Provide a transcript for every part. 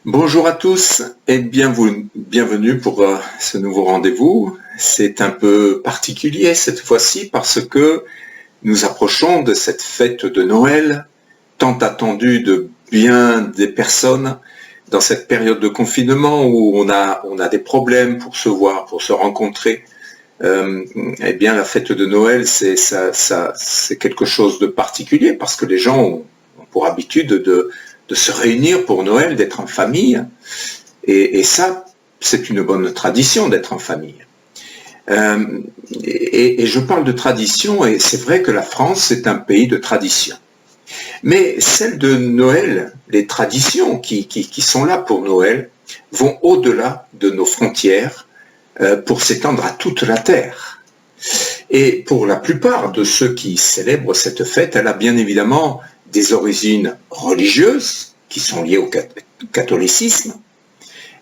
Bonjour à tous et bienvenue pour ce nouveau rendez-vous. C'est un peu particulier cette fois-ci parce que nous approchons de cette fête de Noël, tant attendue de bien des personnes dans cette période de confinement où on a des problèmes pour se voir, pour se rencontrer. Eh bien, la fête de Noël, c'est quelque chose de particulier parce que les gens ont pour habitude de se réunir pour Noël, d'être en famille. Et ça, c'est une bonne tradition d'être en famille. Et je parle de tradition, et c'est vrai que la France, c'est un pays de tradition. Mais celles de Noël, les traditions qui sont là pour Noël, vont au-delà de nos frontières pour s'étendre à toute la terre. Et pour la plupart de ceux qui célèbrent cette fête, elle a bien évidemment des origines religieuses qui sont liées au catholicisme,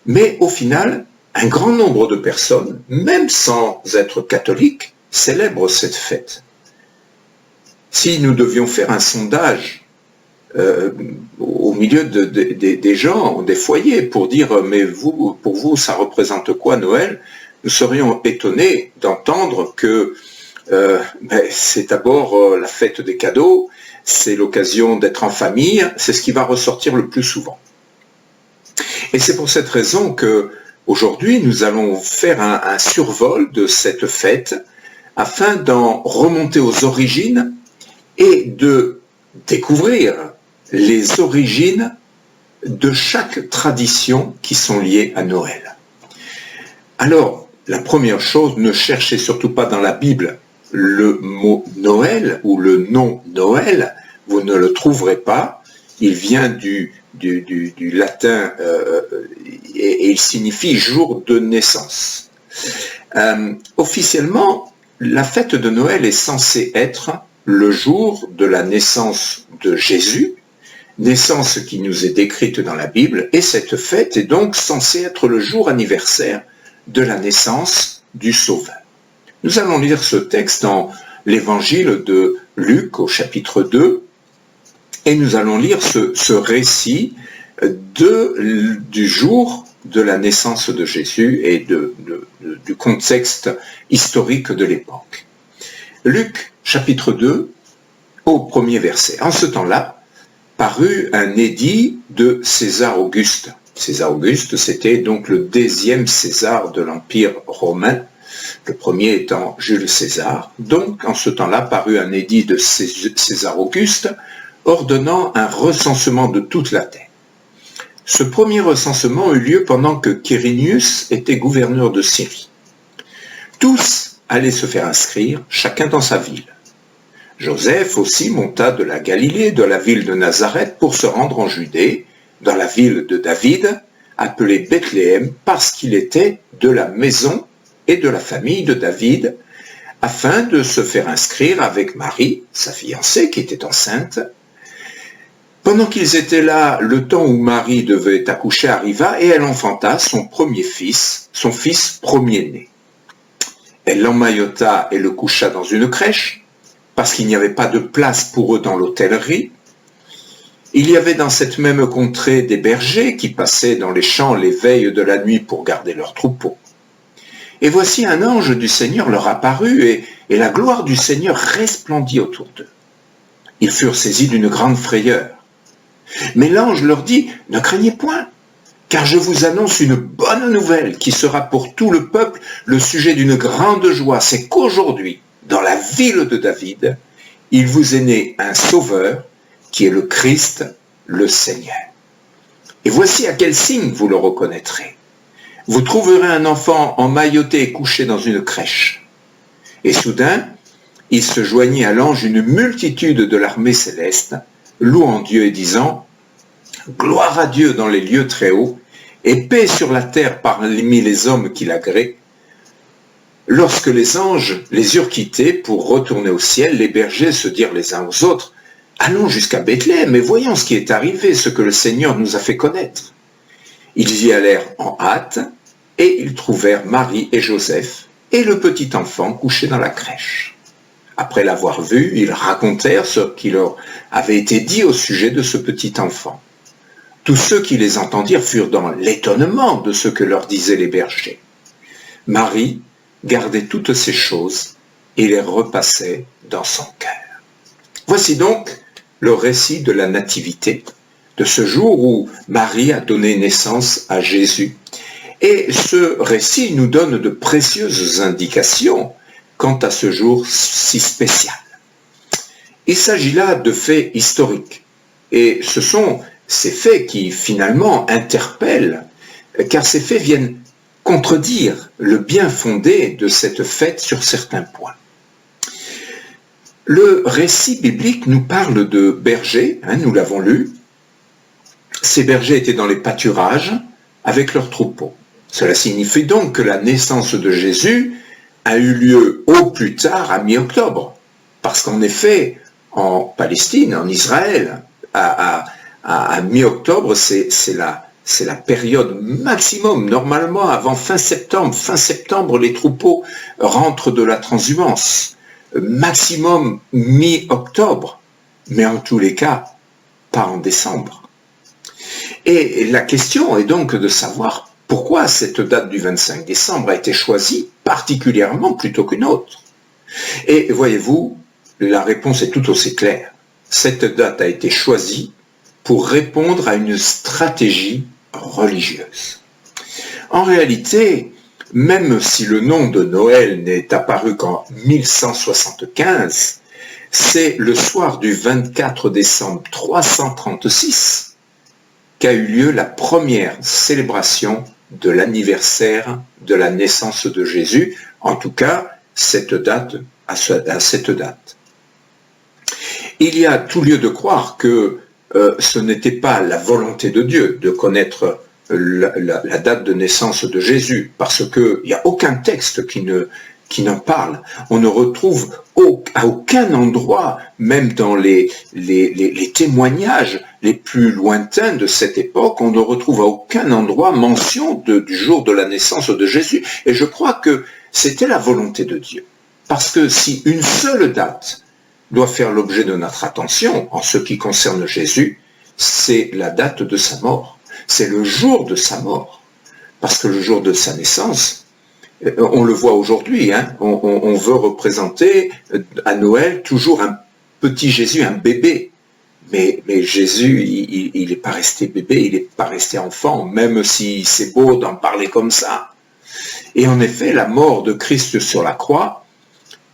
mais au final, un grand nombre de personnes, même sans être catholiques, célèbrent cette fête. Si nous devions faire un sondage au milieu des gens, des foyers, pour dire « mais pour vous, ça représente quoi Noël ?» nous serions étonnés d'entendre que c'est d'abord la fête des cadeaux, c'est l'occasion d'être en famille, c'est ce qui va ressortir le plus souvent. Et c'est pour cette raison que aujourd'hui nous allons faire un survol de cette fête afin d'en remonter aux origines et de découvrir les origines de chaque tradition qui sont liées à Noël. Alors, la première chose, ne cherchez surtout pas dans la Bible le mot Noël ou le nom Noël, vous ne le trouverez pas. Il vient du latin et il signifie jour de naissance. Officiellement, la fête de Noël est censée être le jour de la naissance de Jésus, naissance qui nous est décrite dans la Bible, et cette fête est donc censée être le jour anniversaire de la naissance du Sauveur. Nous allons lire ce texte dans l'évangile de Luc au chapitre 2, et nous allons lire ce récit du jour de la naissance de Jésus et du contexte historique de l'époque. Luc chapitre 2, au premier verset. En ce temps-là, parut un édit de César Auguste. César Auguste, c'était donc le 10e César de l'Empire romain, le premier étant Jules César. Donc, en ce temps-là, parut un édit de César Auguste, ordonnant un recensement de toute la terre. Ce premier recensement eut lieu pendant que Quirinius était gouverneur de Syrie. Tous allaient se faire inscrire, chacun dans sa ville. Joseph aussi monta de la Galilée, de la ville de Nazareth, pour se rendre en Judée, dans la ville de David, appelée Bethléem, parce qu'il était de la maison et de la famille de David, afin de se faire inscrire avec Marie, sa fiancée, qui était enceinte. Pendant qu'ils étaient là, le temps où Marie devait accoucher arriva, et elle enfanta son premier fils, son fils premier-né. Elle l'emmaillota et le coucha dans une crèche, parce qu'il n'y avait pas de place pour eux dans l'hôtellerie. Il y avait dans cette même contrée des bergers qui passaient dans les champs les veilles de la nuit pour garder leurs troupeaux. Et voici un ange du Seigneur leur apparut, et la gloire du Seigneur resplendit autour d'eux. Ils furent saisis d'une grande frayeur. Mais l'ange leur dit, « Ne craignez point, car je vous annonce une bonne nouvelle qui sera pour tout le peuple le sujet d'une grande joie. C'est qu'aujourd'hui, dans la ville de David, il vous est né un sauveur, qui est le Christ, le Seigneur. Et voici à quel signe vous le reconnaîtrez. Vous trouverez un enfant emmailloté et couché dans une crèche. » Et soudain, il se joignit à l'ange une multitude de l'armée céleste, louant Dieu et disant « Gloire à Dieu dans les lieux très hauts, et paix sur la terre parmi les hommes qui l'agréent. » Lorsque les anges les eurent quittés pour retourner au ciel, les bergers se dirent les uns aux autres, « Allons jusqu'à Bethléem et voyons ce qui est arrivé, ce que le Seigneur nous a fait connaître. » Ils y allèrent en hâte, et ils trouvèrent Marie et Joseph et le petit enfant couché dans la crèche. Après l'avoir vu, ils racontèrent ce qui leur avait été dit au sujet de ce petit enfant. Tous ceux qui les entendirent furent dans l'étonnement de ce que leur disaient les bergers. Marie gardait toutes ces choses et les repassait dans son cœur. Voici donc le récit de la nativité, de ce jour où Marie a donné naissance à Jésus. Et ce récit nous donne de précieuses indications quant à ce jour si spécial. Il s'agit là de faits historiques. Et ce sont ces faits qui finalement interpellent, car ces faits viennent contredire le bien fondé de cette fête sur certains points. Le récit biblique nous parle de bergers, nous l'avons lu. Ces bergers étaient dans les pâturages avec leurs troupeaux. Cela signifie donc que la naissance de Jésus a eu lieu au plus tard à mi-octobre. Parce qu'en effet, en Palestine, en Israël, à mi-octobre, c'est la période maximum. Normalement, avant fin septembre, les troupeaux rentrent de la transhumance. Maximum mi-octobre, mais en tous les cas, pas en décembre. Et la question est donc de savoir pourquoi cette date du 25 décembre a été choisie particulièrement plutôt qu'une autre. Et voyez-vous, la réponse est tout aussi claire. Cette date a été choisie pour répondre à une stratégie religieuse. En réalité, même si le nom de Noël n'est apparu qu'en 1175, c'est le soir du 24 décembre 336 qu'a eu lieu la première célébration de l'anniversaire de la naissance de Jésus, en tout cas à cette date. Il y a tout lieu de croire que ce n'était pas la volonté de Dieu de connaître la date de naissance de Jésus, parce qu'il n'y a aucun texte qui n'en parle. On ne retrouve à aucun endroit, même dans les témoignages les plus lointains de cette époque, on ne retrouve à aucun endroit mention du jour de la naissance de Jésus. Et je crois que c'était la volonté de Dieu. Parce que si une seule date doit faire l'objet de notre attention en ce qui concerne Jésus, c'est la date de sa mort. C'est le jour de sa mort. Parce que le jour de sa naissance, on le voit aujourd'hui, on veut représenter à Noël toujours un petit Jésus, un bébé. Mais Jésus, il n'est pas resté bébé, il n'est pas resté enfant, même si c'est beau d'en parler comme ça. Et en effet, la mort de Christ sur la croix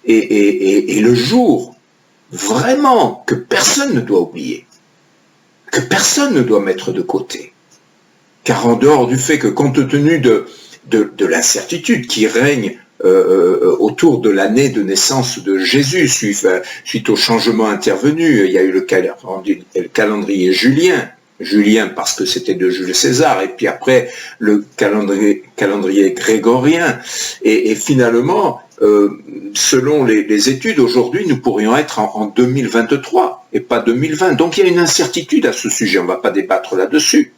est le jour vraiment que personne ne doit oublier, que personne ne doit mettre de côté. Car en dehors du fait que, compte tenu de l'incertitude qui règne autour de l'année de naissance de Jésus, suite au changement intervenu, il y a eu le calendrier Julien parce que c'était de Jules César, et puis après le calendrier grégorien, et finalement, selon les études, aujourd'hui, nous pourrions être en 2023 et pas 2020. Donc il y a une incertitude à ce sujet, on ne va pas débattre là-dessus.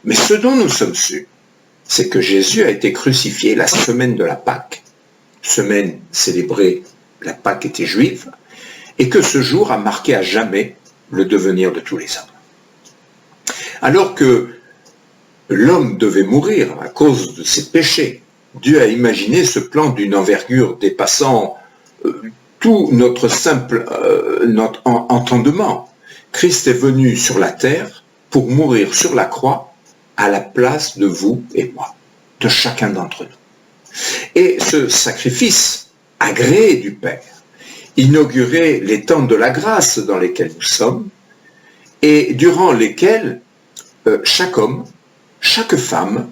Mais ce dont nous sommes sûrs, c'est que Jésus a été crucifié la semaine de la Pâque, semaine célébrée, la Pâque était juive, et que ce jour a marqué à jamais le devenir de tous les hommes. Alors que l'homme devait mourir à cause de ses péchés, Dieu a imaginé ce plan d'une envergure dépassant tout notre simple entendement. Christ est venu sur la terre pour mourir sur la croix à la place de vous et moi, de chacun d'entre nous. Et ce sacrifice agréé du Père inaugurait les temps de la grâce dans lesquels nous sommes et durant lesquels chaque homme, chaque femme,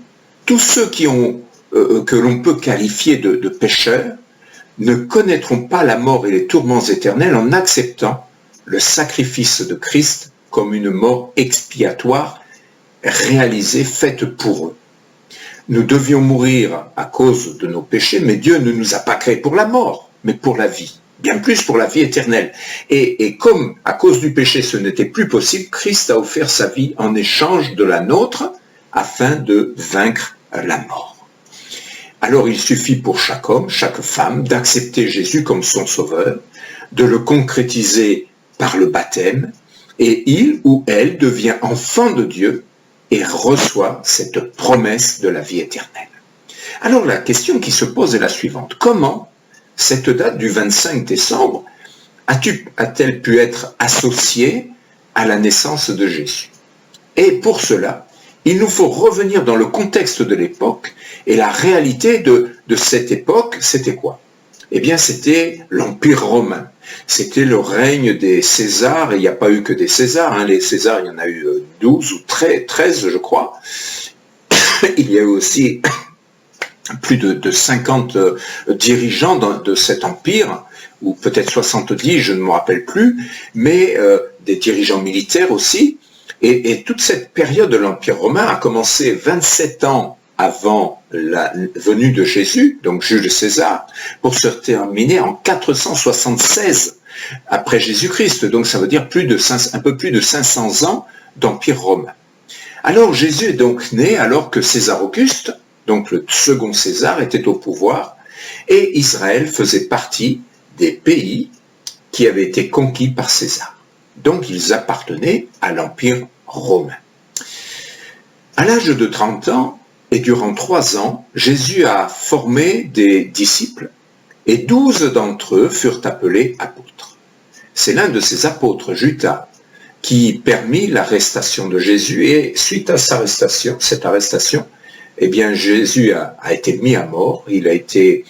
tous ceux que l'on peut qualifier de pécheurs, ne connaîtront pas la mort et les tourments éternels en acceptant le sacrifice de Christ comme une mort expiatoire réalisée, faite pour eux. Nous devions mourir à cause de nos péchés, mais Dieu ne nous a pas créés pour la mort, mais pour la vie, bien plus pour la vie éternelle. Et comme à cause du péché ce n'était plus possible, Christ a offert sa vie en échange de la nôtre afin de vaincre la mort. Alors il suffit pour chaque homme, chaque femme, d'accepter Jésus comme son sauveur, de le concrétiser par le baptême, et il ou elle devient enfant de Dieu, et reçoit cette promesse de la vie éternelle. Alors la question qui se pose est la suivante. Comment cette date du 25 décembre a-t-elle pu être associée à la naissance de Jésus? Et pour cela, il nous faut revenir dans le contexte de l'époque, et la réalité de cette époque, c'était quoi? Eh bien, c'était l'Empire romain. C'était le règne des Césars, et il n'y a pas eu que des Césars, hein. Les Césars, il y en a eu 12 ou 13, je crois. Il y a eu aussi plus de 50 dirigeants de cet empire, ou peut-être 70, je ne me rappelle plus, mais des dirigeants militaires aussi. Et toute cette période de l'Empire romain a commencé 27 ans avant la venue de Jésus, donc Jules César, pour se terminer en 476 après Jésus-Christ. Donc ça veut dire un peu plus de 500 ans d'Empire romain. Alors Jésus est donc né alors que César Auguste, donc le second César, était au pouvoir, et Israël faisait partie des pays qui avaient été conquis par César. Donc ils appartenaient à l'Empire romain. À l'âge de 30 ans, et durant 3 ans, Jésus a formé des disciples, et 12 d'entre eux furent appelés apôtres. C'est l'un de ces apôtres, Judas, qui permit l'arrestation de Jésus, et suite à cette arrestation, eh bien Jésus a été mis à mort, il a été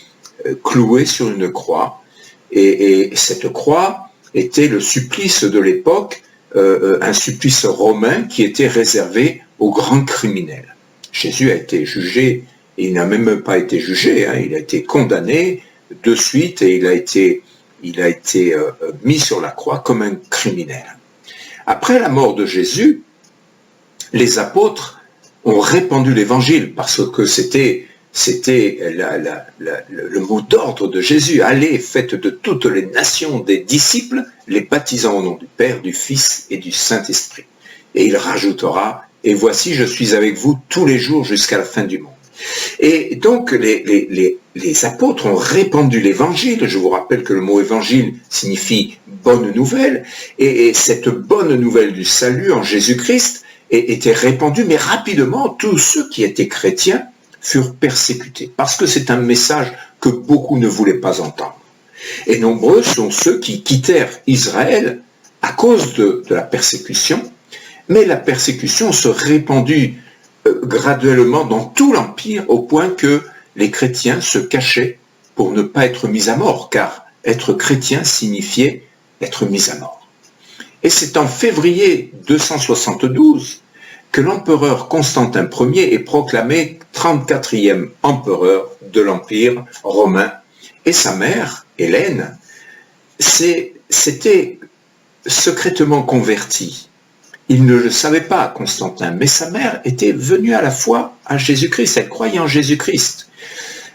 cloué sur une croix, et cette croix était le supplice de l'époque, un supplice romain qui était réservé aux grands criminels. Jésus a été jugé, il n'a même pas été jugé, hein, il a été condamné de suite et il a été mis sur la croix comme un criminel. Après la mort de Jésus, les apôtres ont répandu l'évangile parce que c'était le mot d'ordre de Jésus. Allez, faites de toutes les nations des disciples, les baptisant au nom du Père, du Fils et du Saint-Esprit. Et il rajoutera, et voici, je suis avec vous tous les jours jusqu'à la fin du monde. Et donc, les apôtres ont répandu l'évangile. Je vous rappelle que le mot évangile signifie bonne nouvelle. Et cette bonne nouvelle du salut en Jésus-Christ était répandue, mais rapidement, tous ceux qui étaient chrétiens furent persécutés, parce que c'est un message que beaucoup ne voulaient pas entendre. Et nombreux sont ceux qui quittèrent Israël à cause de la persécution, mais la persécution se répandit graduellement dans tout l'Empire, au point que les chrétiens se cachaient pour ne pas être mis à mort, car être chrétien signifiait être mis à mort. Et c'est en février 272 que l'empereur Constantin Ier est proclamé 34e empereur de l'Empire romain. Et sa mère, Hélène, s'était secrètement convertie. Il ne le savait pas, Constantin, mais sa mère était venue à la foi à Jésus-Christ, elle croyait en Jésus-Christ.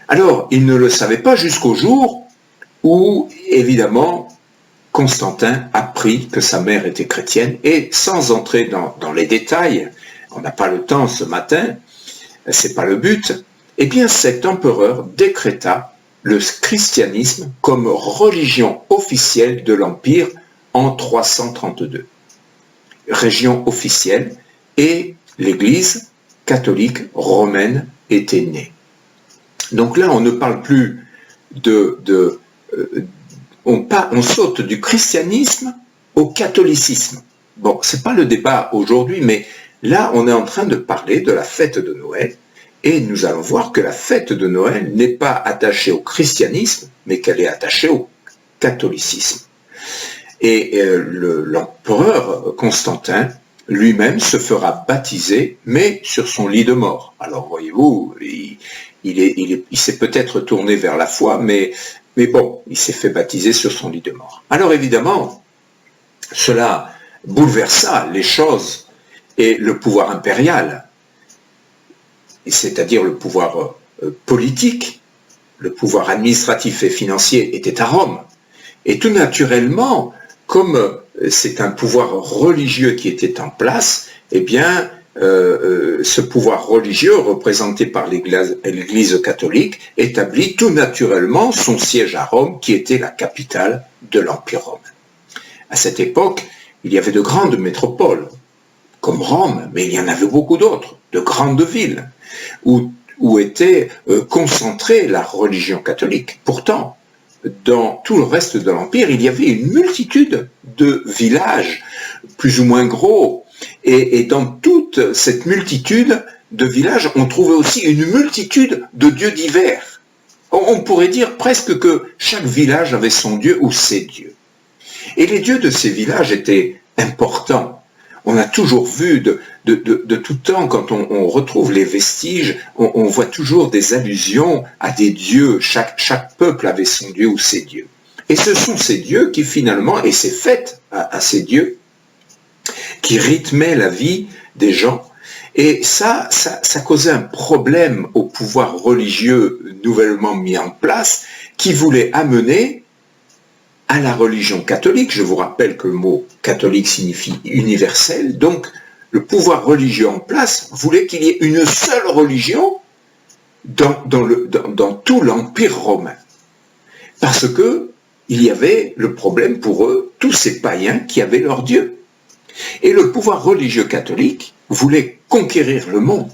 Alors, il ne le savait pas jusqu'au jour où, évidemment, Constantin apprit que sa mère était chrétienne, et sans entrer dans les détails, on n'a pas le temps ce matin, c'est pas le but, eh bien cet empereur décréta le christianisme comme religion officielle de l'Empire en 332. Région officielle, et l'Église catholique romaine était née. Donc là, on ne parle plus on saute du christianisme au catholicisme. Bon, c'est pas le débat aujourd'hui, mais là, on est en train de parler de la fête de Noël, et nous allons voir que la fête de Noël n'est pas attachée au christianisme, mais qu'elle est attachée au catholicisme. Et l'empereur Constantin lui-même se fera baptiser, mais sur son lit de mort. Alors voyez-vous, il s'est peut-être tourné vers la foi, mais bon, il s'est fait baptiser sur son lit de mort. Alors évidemment, cela bouleversa les choses, et le pouvoir impérial, c'est-à-dire le pouvoir politique, le pouvoir administratif et financier était à Rome. Et tout naturellement, comme c'est un pouvoir religieux qui était en place, eh bien, ce pouvoir religieux, représenté par l'Église catholique, établit tout naturellement son siège à Rome, qui était la capitale de l'Empire romain. À cette époque, il y avait de grandes métropoles, comme Rome, mais il y en avait beaucoup d'autres, de grandes villes, où était concentrée la religion catholique. Pourtant, dans tout le reste de l'Empire, il y avait une multitude de villages, plus ou moins gros, et dans toute cette multitude de villages, on trouvait aussi une multitude de dieux divers. On pourrait dire presque que chaque village avait son dieu ou ses dieux. Et les dieux de ces villages étaient importants. On a toujours vu de tout temps, quand on retrouve les vestiges, on voit toujours des allusions à des dieux. Chaque peuple avait son dieu ou ses dieux. Et ce sont ces dieux qui finalement, et ces fêtes à ces dieux, qui rythmaient la vie des gens. Et ça causait un problème au pouvoir religieux nouvellement mis en place, qui voulait amener à la religion catholique. Je vous rappelle que le mot catholique signifie universel, donc le pouvoir religieux en place voulait qu'il y ait une seule religion dans tout l'Empire romain. Parce que il y avait le problème pour eux, tous ces païens qui avaient leur Dieu. Et le pouvoir religieux catholique voulait conquérir le monde.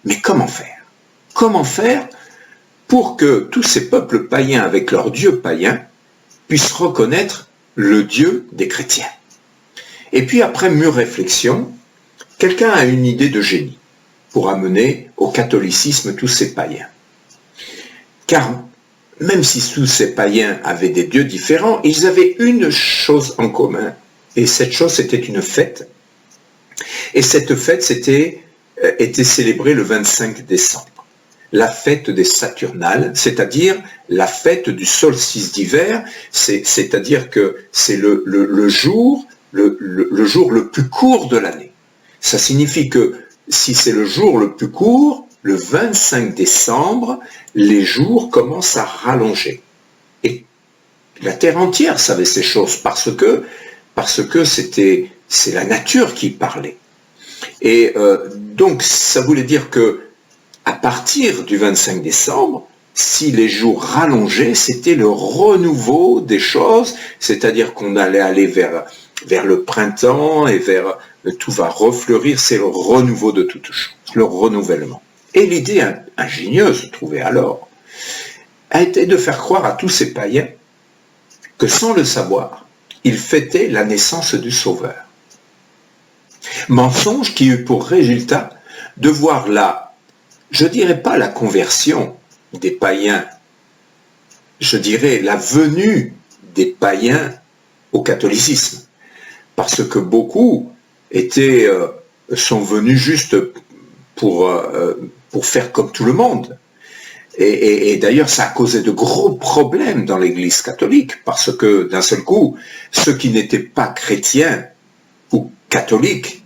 Mais comment faire? Comment faire pour que tous ces peuples païens avec leur Dieu païen puissent reconnaître le Dieu des chrétiens? Et puis après mûre réflexion, quelqu'un a une idée de génie pour amener au catholicisme tous ces païens. Car même si tous ces païens avaient des dieux différents, ils avaient une chose en commun. Et cette chose, c'était une fête. Et cette fête était célébrée le 25 décembre. La fête des Saturnales, c'est-à-dire la fête du solstice d'hiver, c'est-à-dire que c'est le jour le plus court de l'année. Ça signifie que si c'est le jour le plus court, le 25 décembre, les jours commencent à rallonger. Et la terre entière savait ces choses parce que c'est la nature qui parlait. Et donc ça voulait dire que à partir du 25 décembre, si les jours rallongeaient, c'était le renouveau des choses, c'est-à-dire qu'on allait aller vers le printemps et vers tout va refleurir, c'est le renouveau de toutes choses, le renouvellement. Et l'idée ingénieuse trouvée alors a été de faire croire à tous ces païens que sans le savoir, ils fêtaient la naissance du Sauveur. Mensonge qui eut pour résultat de voir je dirais pas la conversion des païens, je dirais la venue des païens au catholicisme. Parce que beaucoup sont venus juste pour faire comme tout le monde. Et d'ailleurs, ça a causé de gros problèmes dans l'Église catholique, parce que d'un seul coup, ceux qui n'étaient pas chrétiens ou catholiques,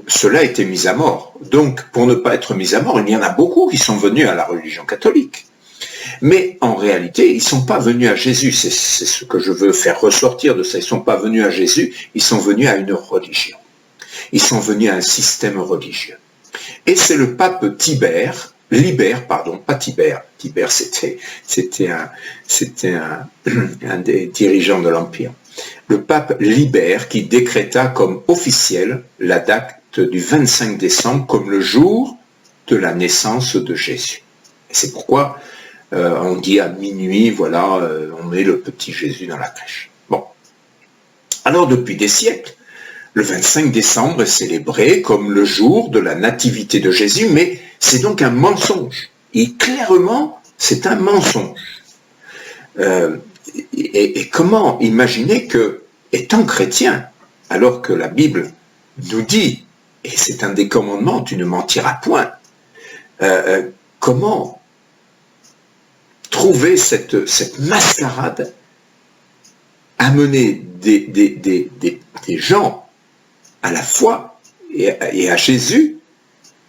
ceux-là étaient mis à mort. Donc, pour ne pas être mis à mort, il y en a beaucoup qui sont venus à la religion catholique. Mais en réalité, ils ne sont pas venus à Jésus. C'est ce que je veux faire ressortir de ça. Ils ne sont pas venus à Jésus, ils sont venus à une religion. Ils sont venus à un système religieux. Et c'est le pape Libère, pas Tibère. Tibère, c'était un des dirigeants de l'Empire. Le pape Libère qui décréta comme officielle la date du 25 décembre comme le jour de la naissance de Jésus. Et c'est pourquoi on dit à minuit, voilà, on met le petit Jésus dans la crèche. Bon. Alors depuis des siècles, le 25 décembre est célébré comme le jour de la nativité de Jésus, mais c'est donc un mensonge. Et clairement, c'est un mensonge. Et comment imaginer que, étant chrétien, alors que la Bible nous dit, et c'est un des commandements, tu ne mentiras point, comment trouver cette mascarade, amener des gens à la foi et à Jésus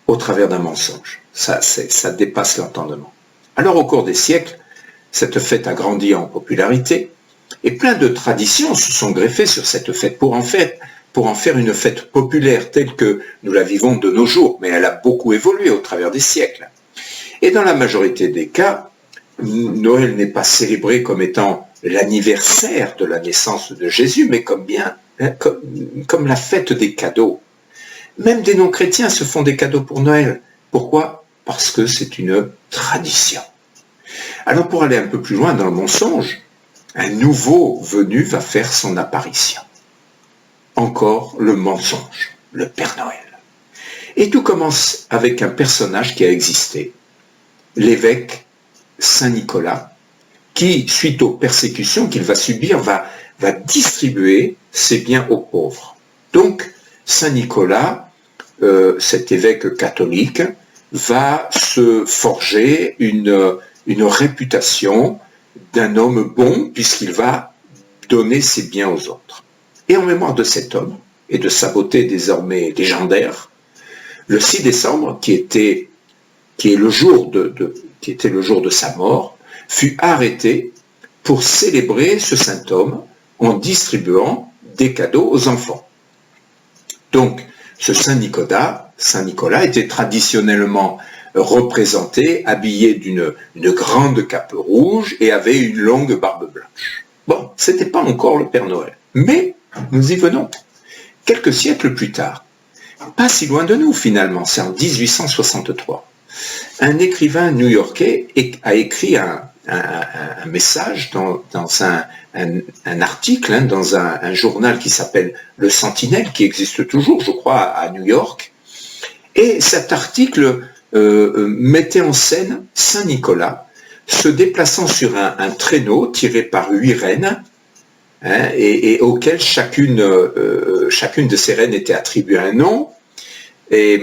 au travers d'un mensonge. Ça dépasse l'entendement. Alors au cours des siècles, cette fête a grandi en popularité et plein de traditions se sont greffées sur cette fête pour en faire une fête populaire telle que nous la vivons de nos jours, mais elle a beaucoup évolué au travers des siècles. Et dans la majorité des cas, Noël n'est pas célébré comme étant l'anniversaire de la naissance de Jésus, mais comme la fête des cadeaux. Même des non-chrétiens se font des cadeaux pour Noël. Pourquoi? Parce que c'est une tradition. Alors pour aller un peu plus loin dans le mensonge, un nouveau venu va faire son apparition. Encore le mensonge, le Père Noël. Et tout commence avec un personnage qui a existé, l'évêque Saint Nicolas, qui, suite aux persécutions qu'il va subir, va distribuer ses biens aux pauvres. Donc, Saint Nicolas, cet évêque catholique, va se forger une réputation d'un homme bon, puisqu'il va donner ses biens aux autres. Et en mémoire de cet homme, et de sa beauté désormais légendaire, le 6 décembre, qui était le jour de sa mort, fut arrêté pour célébrer ce saint homme en distribuant des cadeaux aux enfants. Donc, ce Saint Nicolas était traditionnellement représenté, habillé d'une grande cape rouge et avait une longue barbe blanche. Bon, ce n'était pas encore le Père Noël, mais nous y venons. Quelques siècles plus tard, pas si loin de nous finalement, c'est en 1863, un écrivain new-yorkais a écrit un message dans un article, dans un journal qui s'appelle Le Sentinelle, qui existe toujours, je crois, à New York. Et cet article mettait en scène Saint Nicolas se déplaçant sur un traîneau tiré par 8 rennes, et auquel chacune de ces rennes était attribuée un nom. Et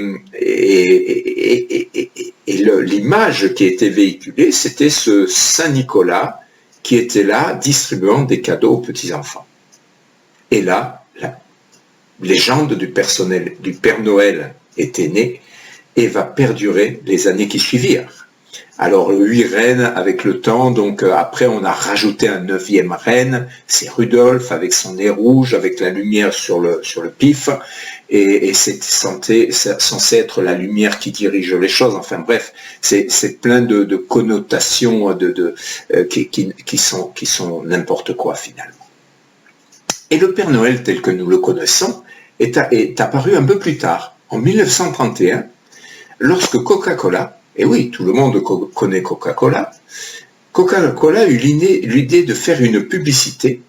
l'image qui était véhiculée, c'était ce Saint Nicolas qui était là distribuant des cadeaux aux petits-enfants. Et là, la légende du Père Noël était née et va perdurer les années qui suivirent. Alors 8 rennes avec le temps, donc après on a rajouté un 9e reine, c'est Rudolf avec son nez rouge, avec la lumière sur le pif, et c'est censé être la lumière qui dirige les choses. Enfin bref, c'est plein de connotations qui sont n'importe quoi finalement. Et le Père Noël tel que nous le connaissons est apparu un peu plus tard, en 1931, lorsque Coca-Cola, et oui, tout le monde connaît Coca-Cola, Coca-Cola eut l'idée de faire une publicité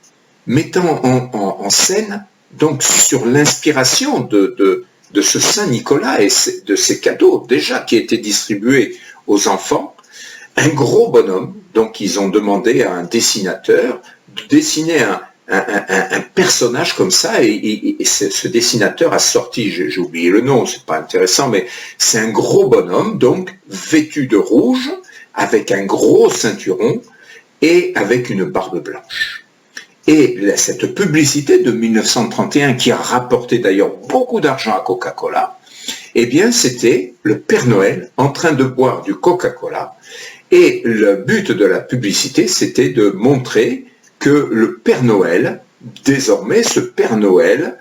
mettant en scène, donc sur l'inspiration de ce Saint Nicolas et de ses cadeaux déjà qui étaient distribués aux enfants, un gros bonhomme. Donc ils ont demandé à un dessinateur de dessiner un personnage comme ça, et ce dessinateur a sorti, j'ai oublié le nom, c'est pas intéressant, mais c'est un gros bonhomme, donc vêtu de rouge, avec un gros ceinturon et avec une barbe blanche. Et cette publicité de 1931, qui a rapporté d'ailleurs beaucoup d'argent à Coca-Cola, eh bien c'était le Père Noël en train de boire du Coca-Cola, et le but de la publicité, c'était de montrer que le Père Noël, désormais ce Père Noël,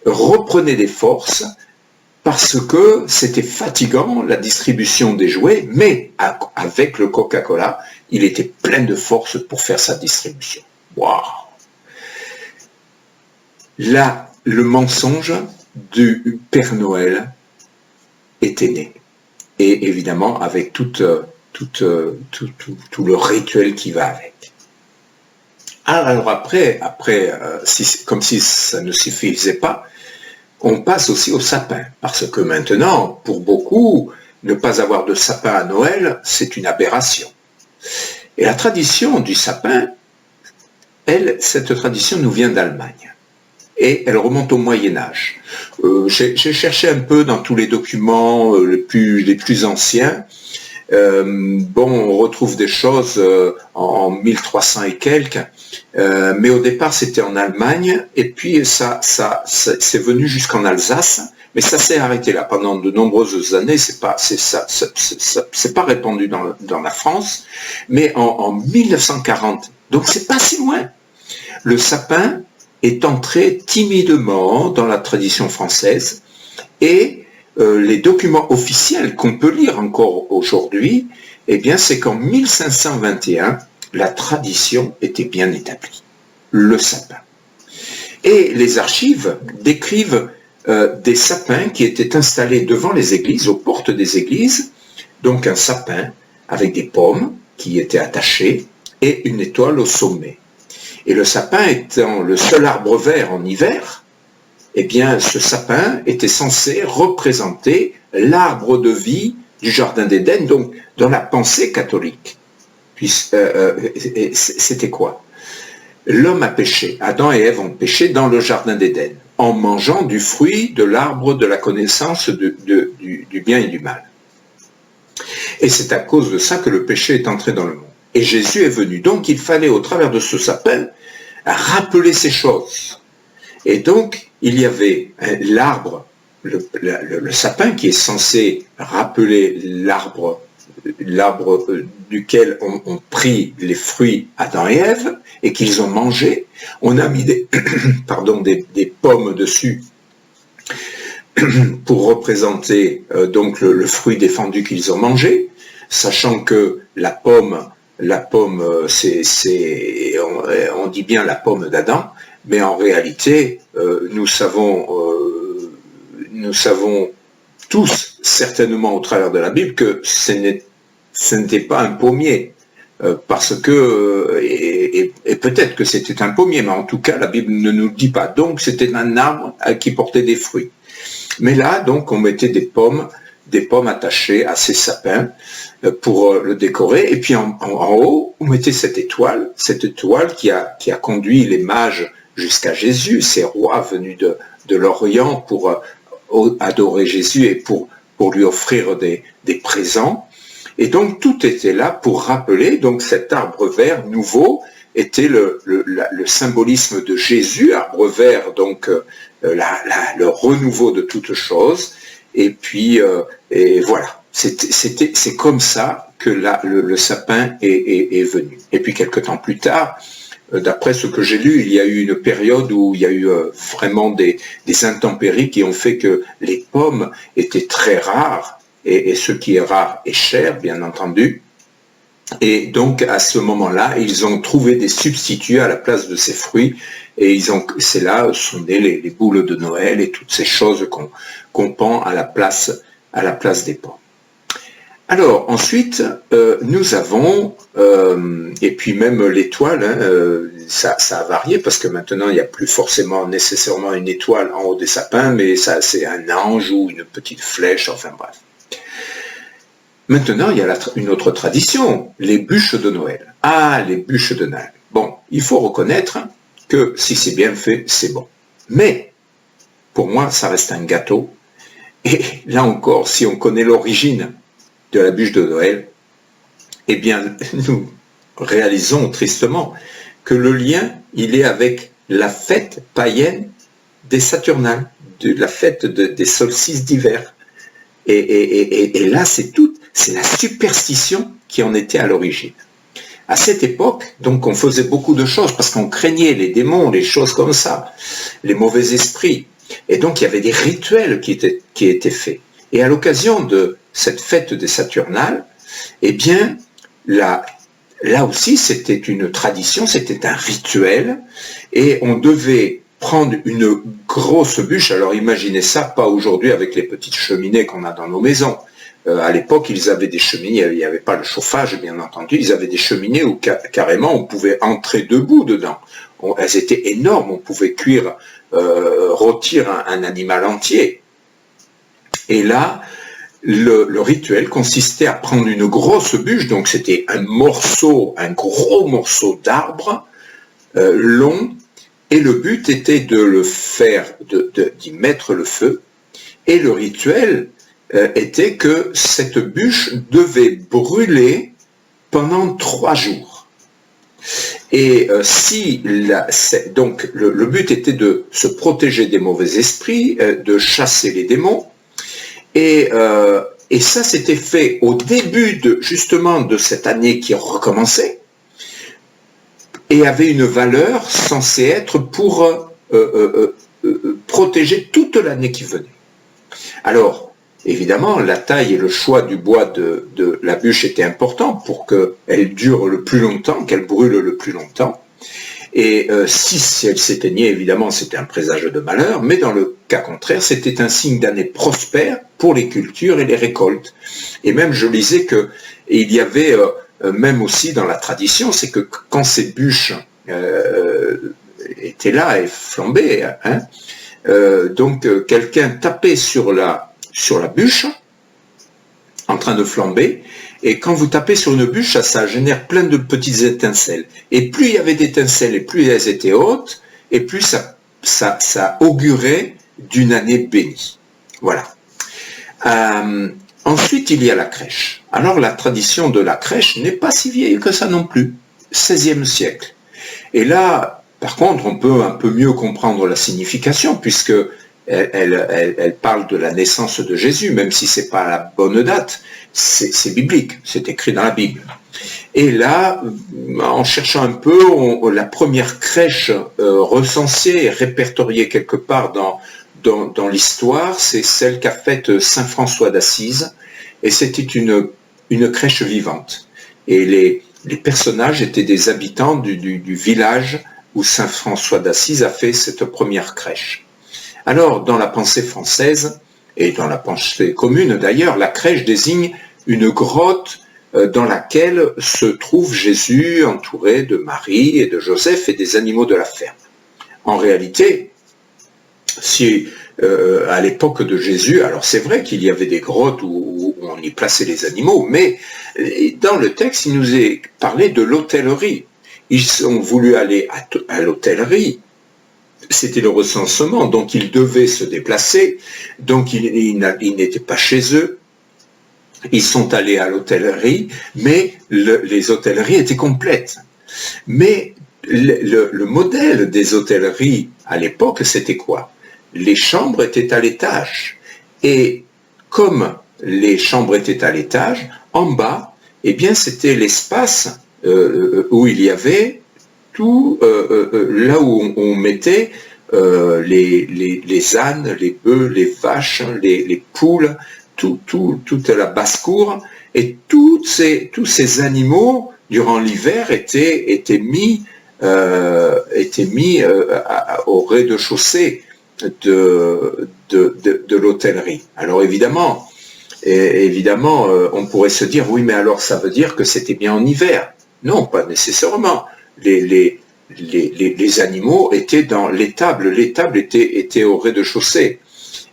reprenait des forces parce que c'était fatigant la distribution des jouets, mais avec le Coca-Cola, il était plein de force pour faire sa distribution. Waouh! Là, le mensonge du Père Noël était né. Et évidemment, avec tout le rituel qui va avec. Alors après, comme si ça ne suffisait pas, on passe aussi au sapin. Parce que maintenant, pour beaucoup, ne pas avoir de sapin à Noël, c'est une aberration. Et la tradition du sapin, cette tradition nous vient d'Allemagne. Et elle remonte au Moyen-Âge. J'ai cherché un peu dans tous les documents les plus anciens. On retrouve des choses en 1300 et quelques, mais au départ c'était en Allemagne, et puis c'est venu jusqu'en Alsace, mais ça s'est arrêté là pendant de nombreuses années. C'est pas répandu dans la France, mais en 1940, donc c'est pas si loin, le sapin est entré timidement dans la tradition française, et les documents officiels qu'on peut lire encore aujourd'hui, eh bien, c'est qu'en 1521, la tradition était bien établie, le sapin. Et les archives décrivent des sapins qui étaient installés devant les églises, aux portes des églises, donc un sapin avec des pommes qui étaient attachées et une étoile au sommet. Et le sapin étant le seul arbre vert en hiver, eh bien ce sapin était censé représenter l'arbre de vie du Jardin d'Éden, donc dans la pensée catholique. C'était quoi? L'homme a péché, Adam et Ève ont péché dans le Jardin d'Éden, en mangeant du fruit de l'arbre de la connaissance du bien et du mal. Et c'est à cause de ça que le péché est entré dans le monde. Et Jésus est venu. Donc il fallait, au travers de ce sapin, rappeler ces choses. Et donc, il y avait l'arbre, le sapin qui est censé rappeler l'arbre duquel on prit les fruits Adam et Ève, et qu'ils ont mangé. On a mis des pommes dessus pour représenter donc le fruit défendu qu'ils ont mangé, sachant que la pomme, on dit bien la pomme d'Adam, mais en réalité, nous savons tous, certainement au travers de la Bible, que ce n'était pas un pommier, parce que, et peut-être que c'était un pommier, mais en tout cas, la Bible ne nous le dit pas. Donc, c'était un arbre qui portait des fruits. Mais là, donc, on mettait des pommes attachées à ces sapins pour le décorer. Et puis en haut, on mettait cette étoile qui a conduit les mages jusqu'à Jésus, ces rois venus de l'Orient pour adorer Jésus et pour lui offrir des présents. Et donc tout était là pour rappeler, donc cet arbre vert nouveau était le symbolisme de Jésus, arbre vert, donc le renouveau de toutes choses. Et puis, et voilà, c'est comme ça que le sapin est venu. Et puis quelques temps plus tard, d'après ce que j'ai lu, il y a eu une période où il y a eu vraiment des intempéries qui ont fait que les pommes étaient très rares, et ce qui est rare est cher, bien entendu. Et donc à ce moment-là, ils ont trouvé des substituts à la place de ces fruits, et c'est là sont nées les boules de Noël et toutes ces choses qu'on pend à la place des pommes. Alors ensuite, nous avons, et puis même l'étoile, ça a varié, parce que maintenant il n'y a plus forcément nécessairement une étoile en haut des sapins, mais ça c'est un ange ou une petite flèche, enfin bref. Maintenant, il y a une autre tradition, les bûches de Noël. Ah, les bûches de Noël. Bon, il faut reconnaître que si c'est bien fait, c'est bon. Mais, pour moi, ça reste un gâteau. Et là encore, si on connaît l'origine de la bûche de Noël, eh bien, nous réalisons tristement que le lien, il est avec la fête païenne des Saturnales, de la fête des solstices d'hiver. Et là, c'est la superstition qui en était à l'origine. À cette époque, donc, on faisait beaucoup de choses parce qu'on craignait les démons, les choses comme ça, les mauvais esprits. Et donc, il y avait des rituels qui étaient faits. Et à l'occasion de cette fête des Saturnales, eh bien, là aussi, c'était une tradition, c'était un rituel, et on devait prendre une grosse bûche. Alors imaginez ça, pas aujourd'hui avec les petites cheminées qu'on a dans nos maisons. À l'époque, ils avaient des cheminées, il n'y avait pas le chauffage, bien entendu, ils avaient des cheminées où carrément on pouvait entrer debout dedans. Elles étaient énormes, on pouvait cuire, rôtir un animal entier. Et là, le rituel consistait à prendre une grosse bûche, donc c'était un gros morceau d'arbre long, et le but était de le faire, d'y mettre le feu, et le rituel était que cette bûche devait brûler pendant 3 jours. Et donc le but était de se protéger des mauvais esprits, de chasser les démons, et ça s'était fait au début justement de cette année qui recommençait, et avait une valeur censée être pour protéger toute l'année qui venait. Alors, évidemment, la taille et le choix du bois de la bûche étaient importants pour qu'elle dure le plus longtemps, qu'elle brûle le plus longtemps. Et si elle s'éteignait, évidemment, c'était un présage de malheur, mais dans le cas contraire, c'était un signe d'année prospère pour les cultures et les récoltes. Et même, je lisais qu'il y avait, même aussi dans la tradition, c'est que quand ces bûches étaient là et flambaient, hein, donc quelqu'un tapait sur la bûche, en train de flamber, et quand vous tapez sur une bûche, ça génère plein de petites étincelles. Et plus il y avait d'étincelles, et plus elles étaient hautes, et plus ça augurait d'une année bénie. Voilà. Ensuite, il y a la crèche. Alors, la tradition de la crèche n'est pas si vieille que ça non plus. 16e siècle. Et là, par contre, on peut un peu mieux comprendre la signification, puisque elle parle de la naissance de Jésus, même si ce n'est pas la bonne date, c'est biblique, c'est écrit dans la Bible. Et là, en cherchant un peu, la première crèche recensée et répertoriée quelque part dans l'histoire, c'est celle qu'a faite Saint François d'Assise, et c'était une crèche vivante. Et les personnages étaient des habitants du village où Saint François d'Assise a fait cette première crèche. Alors, dans la pensée française, et dans la pensée commune d'ailleurs, la crèche désigne une grotte dans laquelle se trouve Jésus entouré de Marie et de Joseph et des animaux de la ferme. En réalité, si à l'époque de Jésus, alors c'est vrai qu'il y avait des grottes où on y plaçait les animaux, mais dans le texte, il nous est parlé de l'hôtellerie. Ils ont voulu aller à l'hôtellerie. C'était le recensement, donc ils devaient se déplacer, donc ils n'étaient pas chez eux, ils sont allés à l'hôtellerie, mais les hôtelleries étaient complètes. Mais le modèle des hôtelleries à l'époque, c'était quoi? Les chambres étaient à l'étage, et comme les chambres étaient à l'étage, en bas, eh bien c'était l'espace où il y avait tout là où on mettait les ânes, les bœufs, les vaches, les poules, toute la basse-cour, et tous ces animaux, durant l'hiver, étaient mis au rez-de-chaussée de l'hôtellerie. Alors évidemment, on pourrait se dire, oui, mais alors ça veut dire que c'était bien en hiver. Non, pas nécessairement. Les animaux étaient dans l'étable. L'étable était au rez-de-chaussée.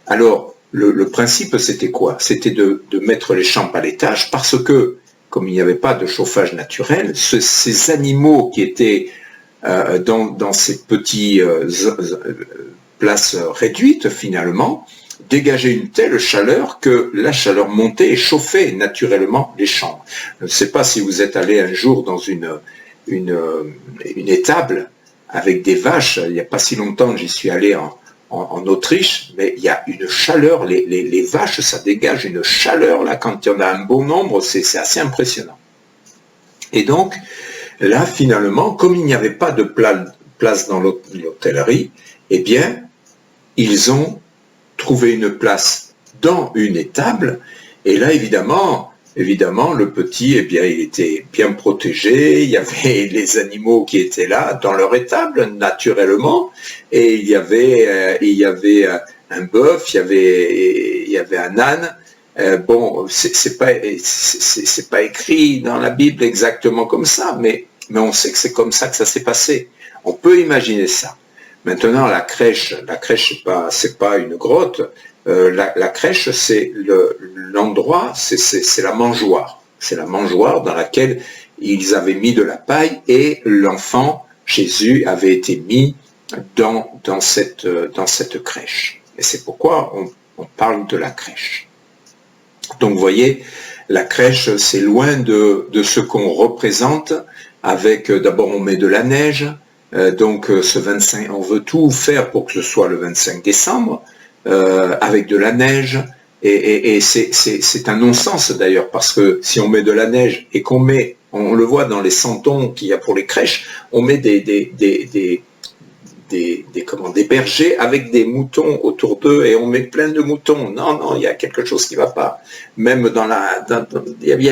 Alors, le principe, c'était quoi? C'était de mettre les chambres à l'étage parce que, comme il n'y avait pas de chauffage naturel, ces animaux qui étaient dans ces petites places réduites, finalement, dégageaient une telle chaleur que la chaleur montait et chauffait naturellement les chambres. Je ne sais pas si vous êtes allé un jour dans une étable avec des vaches. Il n'y a pas si longtemps, j'y suis allé en Autriche, mais il y a une chaleur, les vaches, ça dégage une chaleur, là, quand il y en a un bon nombre, c'est assez impressionnant. Et donc, là, finalement, comme il n'y avait pas de place dans l'hôtellerie, eh bien, ils ont trouvé une place dans une étable, et là, évidemment, le petit, eh bien, il était bien protégé, il y avait les animaux qui étaient là, dans leur étable, naturellement, et il y avait un bœuf, il y avait un âne. Bon, c'est pas écrit dans la Bible exactement comme ça, mais on sait que c'est comme ça que ça s'est passé. On peut imaginer ça. Maintenant, la crèche, c'est pas une grotte. La crèche, c'est l'endroit, c'est la mangeoire. C'est la mangeoire dans laquelle ils avaient mis de la paille et l'enfant, Jésus, avait été mis dans cette crèche. Et c'est pourquoi on parle de la crèche. Donc, vous voyez, la crèche, c'est loin de ce qu'on représente avec, d'abord, on met de la neige. Donc, ce 25, on veut tout faire pour que ce soit le 25 décembre. Avec de la neige, et c'est un non-sens d'ailleurs, parce que si on met de la neige et on le voit dans les santons qu'il y a pour les crèches, on met des bergers avec des moutons autour d'eux, et on met plein de moutons. Non, il y a quelque chose qui ne va pas. Même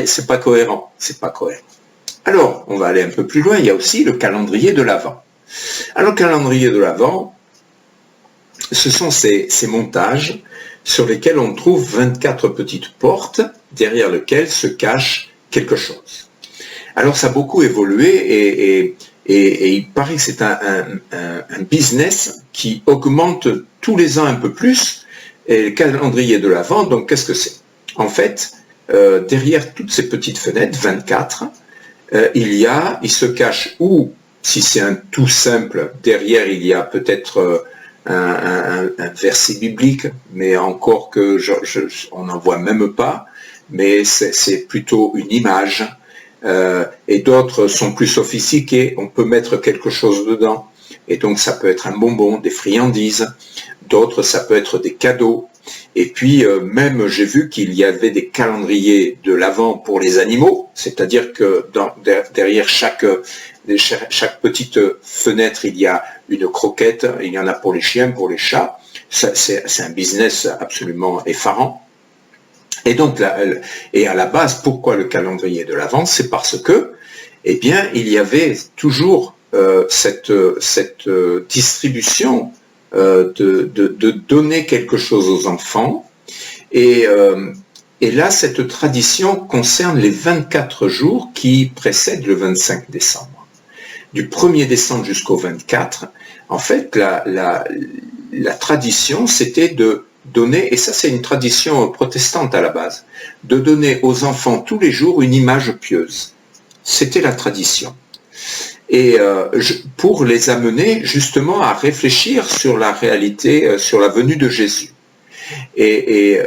c'est pas cohérent. Alors, on va aller un peu plus loin, il y a aussi le calendrier de l'Avent. Alors, le calendrier de l'Avent, ce sont ces montages sur lesquels on trouve 24 petites portes, derrière lesquelles se cache quelque chose. Alors, ça a beaucoup évolué et il paraît que c'est un business qui augmente tous les ans un peu plus. Et le calendrier de l'Avent, donc qu'est-ce que c'est? En fait, derrière toutes ces petites fenêtres, 24, il se cache, ou si c'est un tout simple, derrière il y a peut-être un verset biblique, mais encore que on n'en voit même pas, mais c'est plutôt une image. Et d'autres sont plus sophistiqués, on peut mettre quelque chose dedans, et donc ça peut être un bonbon, des friandises, d'autres ça peut être des cadeaux, et puis même j'ai vu qu'il y avait des calendriers de l'Avent pour les animaux, c'est-à-dire que derrière chaque petite fenêtre il y a une croquette, il y en a pour les chiens, pour les chats, c'est un business absolument effarant. Et donc, et à la base, pourquoi le calendrier de l'Avent? C'est parce que, eh bien, il y avait toujours cette distribution de donner quelque chose aux enfants. Et là, cette tradition concerne les 24 jours qui précèdent le 25 décembre. Du 1er décembre jusqu'au 24, en fait, la tradition, c'était de donner, et ça c'est une tradition protestante à la base, de donner aux enfants tous les jours une image pieuse. C'était la tradition. Et pour les amener justement à réfléchir sur la réalité, sur la venue de Jésus. Et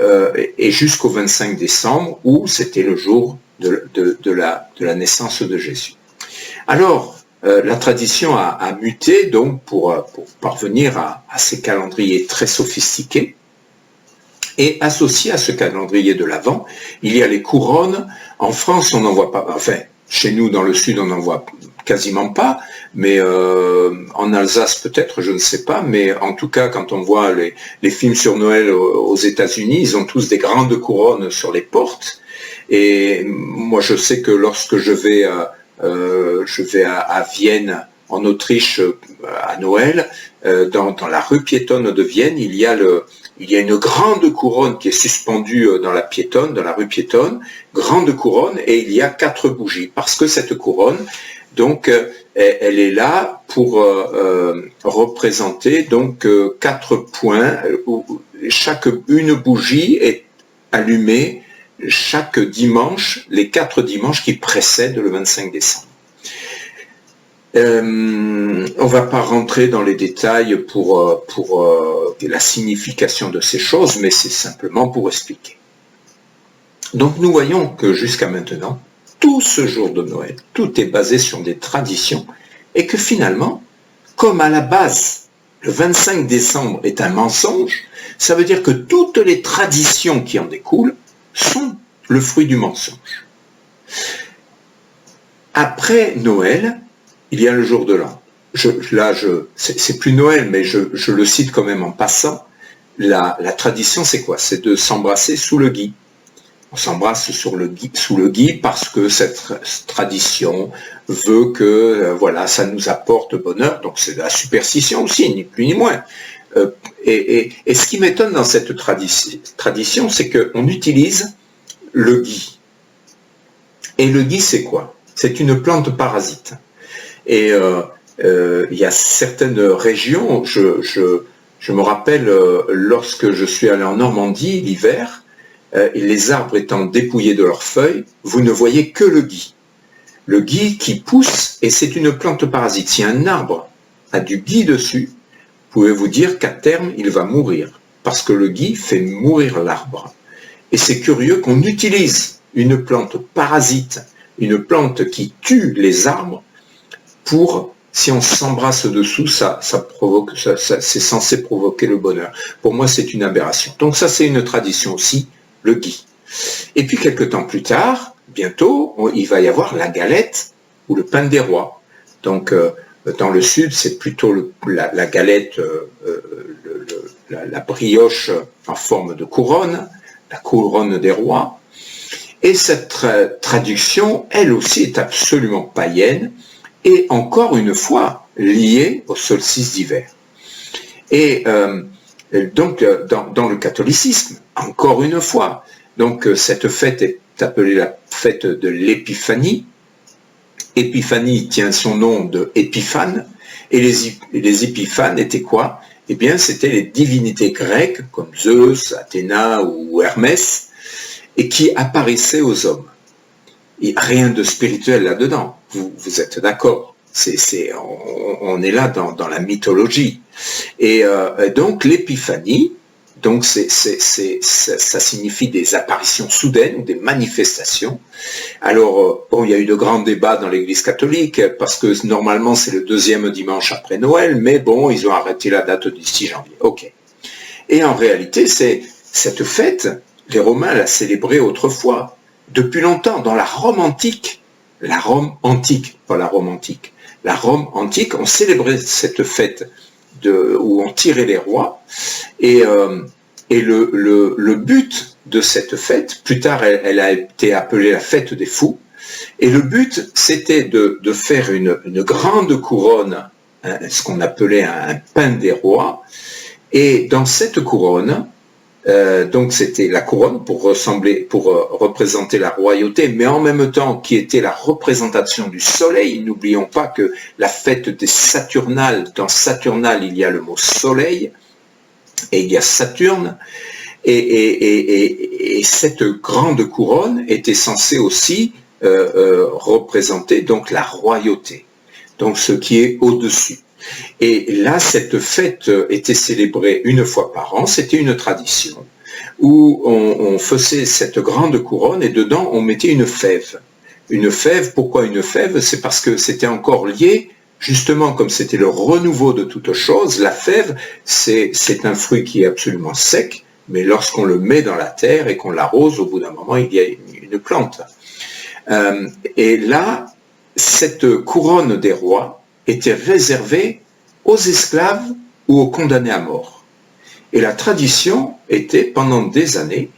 jusqu'au 25 décembre, où c'était le jour de la naissance de Jésus. Alors, la tradition a muté donc pour parvenir à ces calendriers très sophistiqués. Et associé à ce calendrier de l'Avent, il y a les couronnes. En France, on n'en voit pas, enfin, chez nous dans le sud, on n'en voit quasiment pas, mais en Alsace peut-être, je ne sais pas, mais en tout cas, quand on voit les films sur Noël aux États-Unis, ils ont tous des grandes couronnes sur les portes. Et moi, je sais que lorsque je vais à Vienne, en Autriche, à Noël, dans la rue piétonne de Vienne, il y a une grande couronne qui est suspendue dans la rue piétonne, grande couronne, et il y a 4 bougies, parce que cette couronne, donc, elle est là pour représenter donc 4 points, où une bougie est allumée chaque dimanche, les 4 dimanches qui précèdent le 25 décembre. On ne va pas rentrer dans les détails pour la signification de ces choses, mais c'est simplement pour expliquer. Donc nous voyons que jusqu'à maintenant, tout ce jour de Noël, tout est basé sur des traditions, et que finalement, comme à la base, le 25 décembre est un mensonge, ça veut dire que toutes les traditions qui en découlent sont le fruit du mensonge. Après Noël, il y a le jour de l'an. C'est plus Noël, mais je le cite quand même en passant. La tradition, c'est quoi? C'est de s'embrasser sous le gui. On s'embrasse sous le gui parce que cette tradition veut que voilà, ça nous apporte bonheur. Donc c'est de la superstition aussi, ni plus ni moins. Et ce qui m'étonne dans cette tradition, c'est qu'on utilise le gui. Et le gui, c'est quoi? C'est une plante parasite. Et il y a certaines régions, je me rappelle lorsque je suis allé en Normandie l'hiver, les arbres étant dépouillés de leurs feuilles, vous ne voyez que le gui. Le gui qui pousse, et c'est une plante parasite. Si un arbre a du gui dessus, vous pouvez vous dire qu'à terme, il va mourir, parce que le gui fait mourir l'arbre. Et c'est curieux qu'on utilise une plante parasite, une plante qui tue les arbres, pour, si on s'embrasse dessous, c'est censé provoquer le bonheur. Pour moi, c'est une aberration. Donc ça, c'est une tradition aussi, le gui. Et puis, quelques temps plus tard, bientôt, il va y avoir la galette ou le pain des rois. Donc, dans le sud, c'est plutôt la galette, la brioche en forme de couronne, la couronne des rois. Et cette traduction, elle aussi, est absolument païenne. Et encore une fois, lié au solstice d'hiver. Et donc, dans le catholicisme, encore une fois, donc cette fête est appelée la fête de l'Épiphanie. Épiphanie tient son nom de Épiphane, et les Épiphanes étaient quoi? Eh bien, c'était les divinités grecques, comme Zeus, Athéna ou Hermès, et qui apparaissaient aux hommes. Et rien de spirituel là-dedans, vous êtes d'accord? On est là dans la mythologie. Et donc l'épiphanie, donc ça signifie des apparitions soudaines ou des manifestations. Alors, bon, il y a eu de grands débats dans l'Église catholique, parce que normalement c'est le 2e dimanche après Noël, mais bon, ils ont arrêté la date du 6 janvier. Ok. Et en réalité, cette fête, les Romains la célébraient autrefois, depuis longtemps, dans la Rome antique, pas la Rome antique. La Rome antique, on célébrait cette fête où on tirait les rois, et le but de cette fête, plus tard elle a été appelée la fête des fous, et le but c'était de faire une grande couronne, ce qu'on appelait un pain des rois, et dans cette couronne, donc c'était la couronne pour représenter la royauté, mais en même temps qui était la représentation du soleil. N'oublions pas que la fête des Saturnales, dans Saturnale il y a le mot soleil, et il y a Saturne, et cette grande couronne était censée aussi représenter donc la royauté, donc ce qui est au-dessus. Et là, cette fête était célébrée une fois par an, c'était une tradition, où on faisait cette grande couronne et dedans on mettait une fève. Une fève, pourquoi une fève? C'est parce que c'était encore lié, justement comme c'était le renouveau de toute chose. La fève, c'est un fruit qui est absolument sec, mais lorsqu'on le met dans la terre et qu'on l'arrose, au bout d'un moment, il y a une plante. Et là, cette couronne des rois était réservée aux esclaves ou aux condamnés à mort. Et la tradition était, pendant des années,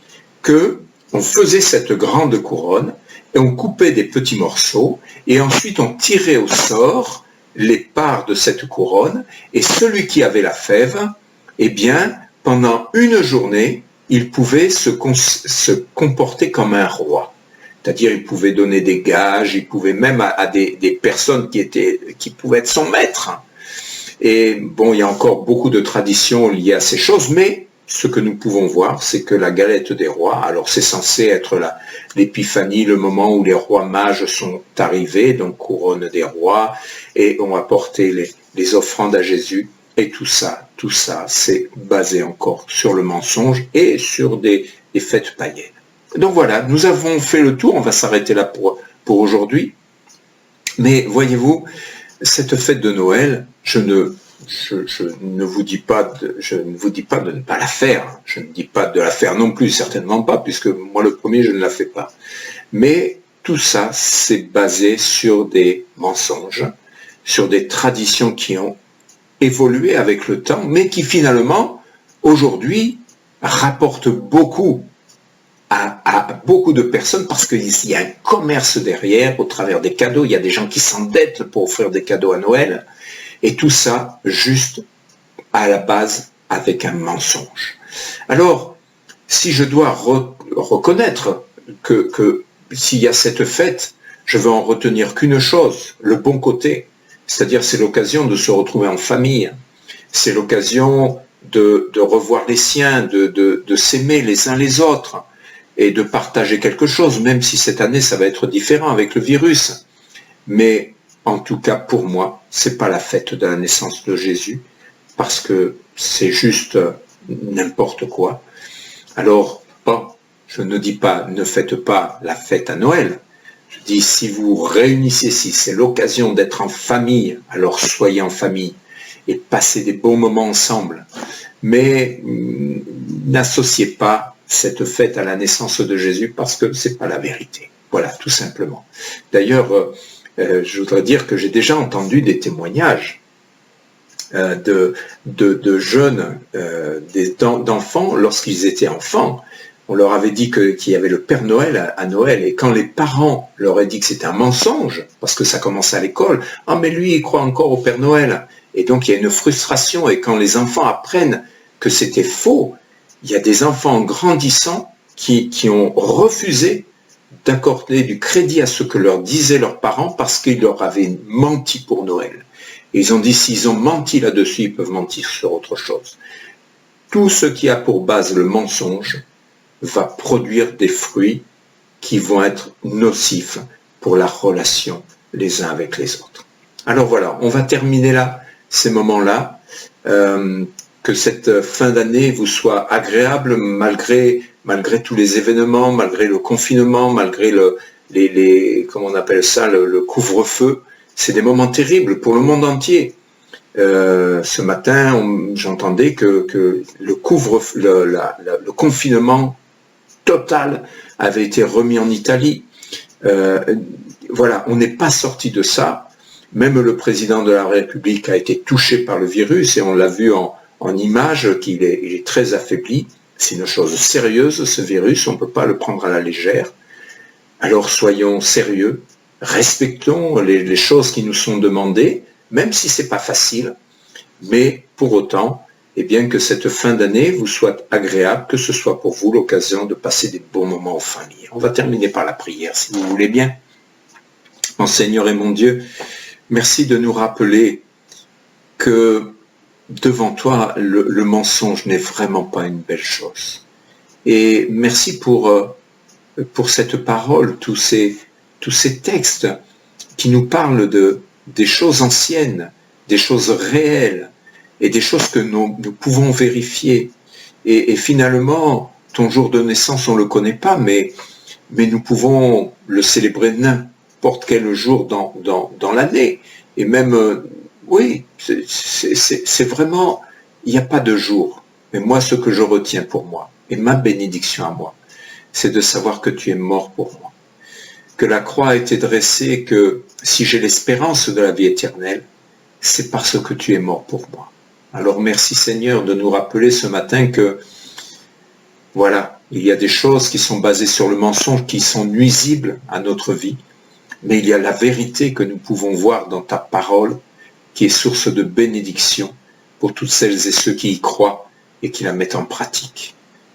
que on faisait cette grande couronne et on coupait des petits morceaux et ensuite on tirait au sort les parts de cette couronne, et celui qui avait la fève, eh bien, pendant une journée, il pouvait se comporter comme un roi. C'est-à-dire, il pouvait donner des gages, il pouvait même à des personnes qui pouvaient être son maître. Et bon, il y a encore beaucoup de traditions liées à ces choses, mais ce que nous pouvons voir, c'est que la galette des rois, alors c'est censé être l'épiphanie, le moment où les rois mages sont arrivés, donc couronne des rois, et ont apporté les offrandes à Jésus, et tout ça, c'est basé encore sur le mensonge et sur des fêtes païennes. Donc voilà, nous avons fait le tour, on va s'arrêter là pour aujourd'hui. Mais voyez-vous, cette fête de Noël, je ne vous dis pas de ne pas la faire. Je ne dis pas de la faire non plus, certainement pas, puisque moi le premier, je ne la fais pas. Mais tout ça, c'est basé sur des mensonges, sur des traditions qui ont évolué avec le temps, mais qui finalement, aujourd'hui, rapportent beaucoup à beaucoup de personnes, parce qu'il y a un commerce derrière, au travers des cadeaux. Il y a des gens qui s'endettent pour offrir des cadeaux à Noël, et tout ça juste à la base avec un mensonge. Alors, si je dois reconnaître que s'il y a cette fête, je veux en retenir qu'une chose, le bon côté, c'est-à-dire c'est l'occasion de se retrouver en famille, c'est l'occasion de revoir les siens, de s'aimer les uns les autres, et de partager quelque chose, même si cette année ça va être différent avec le virus. Mais en tout cas pour moi, c'est pas la fête de la naissance de Jésus, parce que c'est juste n'importe quoi. Alors, bon, je ne dis pas ne faites pas la fête à Noël. Je dis si vous réunissez, si c'est l'occasion d'être en famille, alors soyez en famille et passez des bons moments ensemble. Mais n'associez pas cette fête à la naissance de Jésus, parce que c'est pas la vérité. Voilà, tout simplement. D'ailleurs, je voudrais dire que j'ai déjà entendu des témoignages de jeunes, d'enfants, lorsqu'ils étaient enfants, On leur avait dit qu'il y avait le Père Noël à Noël, et quand les parents leur aient dit que c'était un mensonge, parce que ça commençait à l'école, « Ah mais lui il croit encore au Père Noël ». Et donc il y a une frustration, et quand les enfants apprennent que c'était faux, il y a des enfants grandissant qui ont refusé d'accorder du crédit à ce que leur disaient leurs parents parce qu'ils leur avaient menti pour Noël. Et ils ont dit, s'ils ont menti là-dessus, ils peuvent mentir sur autre chose. Tout ce qui a pour base le mensonge va produire des fruits qui vont être nocifs pour la relation les uns avec les autres. Alors voilà, on va terminer là, ces moments-là. Que cette fin d'année vous soit agréable malgré tous les événements, malgré le confinement, malgré comment on appelle ça, le couvre-feu. C'est des moments terribles pour le monde entier. Ce matin, j'entendais que le confinement total avait été remis en Italie. Voilà, on n'est pas sorti de ça. Même le président de la République a été touché par le virus, et on l'a vu en image qu'il est très affaibli. C'est une chose sérieuse, ce virus, on ne peut pas le prendre à la légère. Alors soyons sérieux, respectons les choses qui nous sont demandées, même si ce n'est pas facile, mais pour autant, eh bien, que cette fin d'année vous soit agréable, que ce soit pour vous l'occasion de passer des bons moments en famille. On va terminer par la prière, si vous voulez bien. Mon Seigneur et mon Dieu, merci de nous rappeler que devant toi, le mensonge n'est vraiment pas une belle chose. Et merci pour cette parole, tous ces textes qui nous parlent des choses anciennes, des choses réelles, et des choses que nous pouvons vérifier. Et finalement, ton jour de naissance, on ne le connaît pas, mais nous pouvons le célébrer n'importe quel jour dans l'année. Et même, oui, c'est vraiment, il n'y a pas de jour. Mais moi, ce que je retiens pour moi, et ma bénédiction à moi, c'est de savoir que tu es mort pour moi. Que la croix a été dressée, que si j'ai l'espérance de la vie éternelle, c'est parce que tu es mort pour moi. Alors merci Seigneur de nous rappeler ce matin que, voilà, il y a des choses qui sont basées sur le mensonge, qui sont nuisibles à notre vie, mais il y a la vérité que nous pouvons voir dans ta parole, qui est source de bénédiction pour toutes celles et ceux qui y croient et qui la mettent en pratique.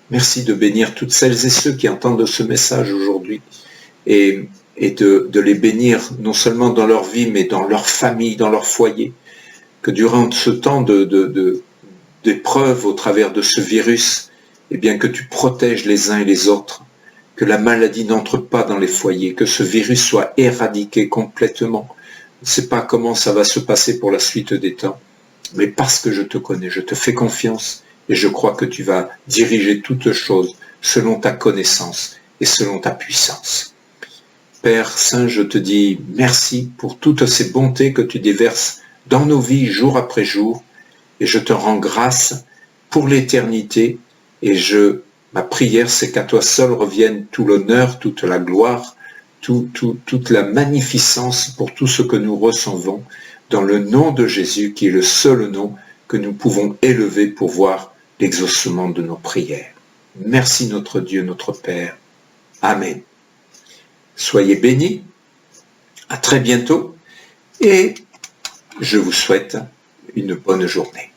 Merci de bénir toutes celles et ceux qui entendent ce message aujourd'hui et de les bénir non seulement dans leur vie, mais dans leur famille, dans leur foyer. Que durant ce temps d'épreuve au travers de ce virus, eh bien que tu protèges les uns et les autres, que la maladie n'entre pas dans les foyers, que ce virus soit éradiqué complètement. Je ne sais pas comment ça va se passer pour la suite des temps, mais parce que je te connais, je te fais confiance et je crois que tu vas diriger toutes choses selon ta connaissance et selon ta puissance. Père Saint, je te dis merci pour toutes ces bontés que tu déverses dans nos vies jour après jour, et je te rends grâce pour l'éternité, et ma prière c'est qu'à toi seul revienne tout l'honneur, toute la gloire, toute la magnificence pour tout ce que nous recevons dans le nom de Jésus, qui est le seul nom que nous pouvons élever pour voir l'exaucement de nos prières. Merci notre Dieu, notre Père. Amen. Soyez bénis, à très bientôt, et je vous souhaite une bonne journée.